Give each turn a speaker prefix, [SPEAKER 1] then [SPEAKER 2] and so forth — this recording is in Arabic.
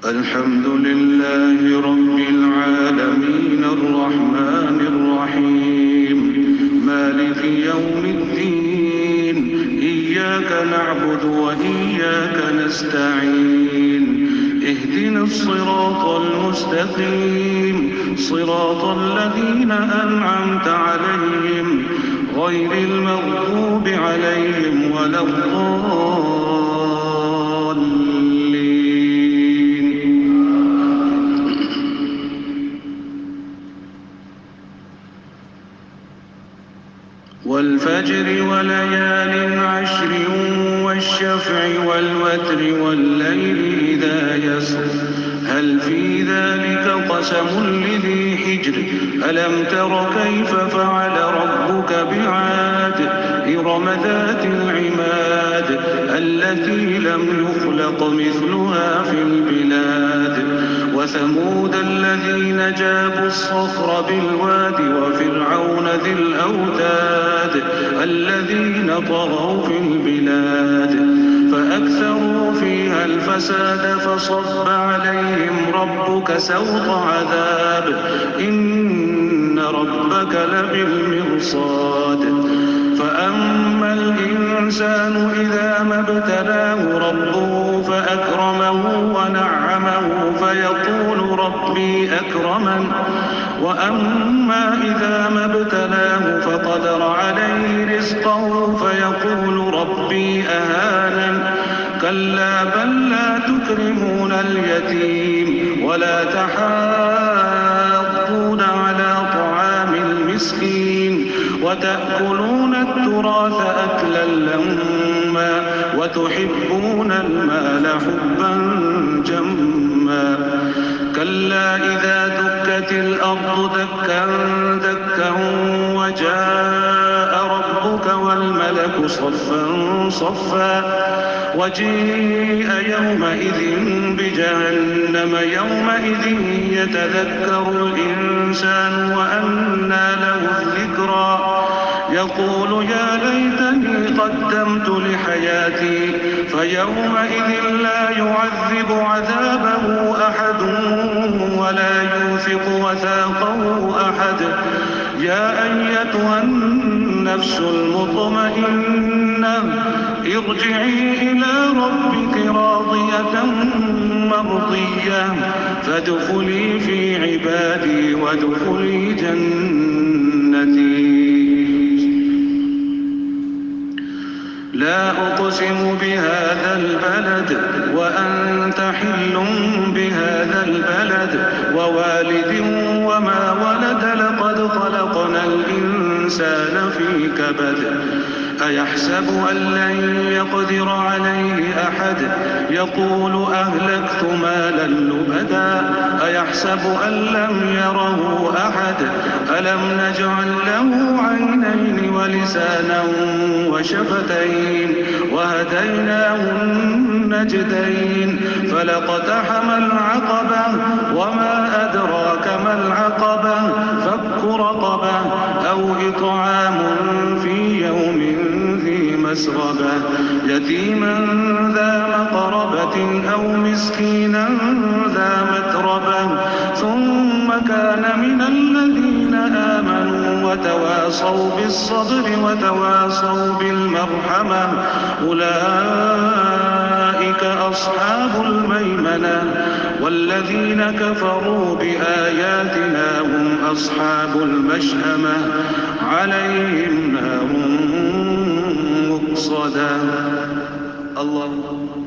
[SPEAKER 1] الحمد لله رب العالمين الرحمن الرحيم مالك يوم الدين إياك نعبد وإياك نستعين اهدنا الصراط المستقيم صراط الذين أنعمت عليهم غير المغضوب عليهم ولا الضالين. والفجر وليال عشر والشفع والوتر والليل إذا يسر هل في ذلك قسم لذي حجر ألم تر كيف فعل ربك بعاد إرم ذات العماد التي لم يخلق مثلها في البلاد وثمود الذين جابوا الصخر بالواد وفرعون ذي الأوتاد الذين طغوا في البلاد فأكثروا فيها الفساد فصب عليهم ربك سوط عذاب إن ربك لبالمرصاد فأما الإنسان إذا ما ابتلاه ربه فأكرمه ونعمه فيقول ربي أكرمن وأما إذا ما ابتلاه فقدر عليه رزقه فيقول ربي أهانن كلا بل لا تكرمون اليتيم ولا تحاضون على طعام المسكين وتأكلون التراث أكلا لما وتحبون المال حبا جما كلا إذا دكت الأرض دكا دكا وجاء ربك والملك صفا صفا وجيء يومئذ بجهنم يومئذ يتذكر الإنسان وأنى له الذكرى يقول يا ليتني قدمت لحياتي فيومئذ لا يعذب عذابه أحد ولا يوثق وثاقه أحد يا أيتها النفس المطمئنة ارجعي إلى ربك راضية مرضية فادخلي في عبادي وادخلي جنتي لا أقسم بهذا البلد وأنت حل بهذا البلد ووالد وما ولد لقد خلقنا الإنسان في كبد أيحسب أن لن يقدر عليه أحد يقول أهلكت مالا لبدا أيحسب أن لم يره أحد ألم نجعل له عينين ولسانا وشفتين وهديناه النجدين فلاقتحم العقبة وما أدراك ما العقبة فك رقبة أو إطعام في يوم ذي مسغبة يتيما ذا مقربة أو مسكينا ذا متربة ثم كان من الذين آمنوا وتواصوا بالصبر وتواصوا بالمرحمة أولئك أصحاب الميمنة والذين كفروا بآياتنا هم أصحاب المشأمة عليهم نار مؤصدة الله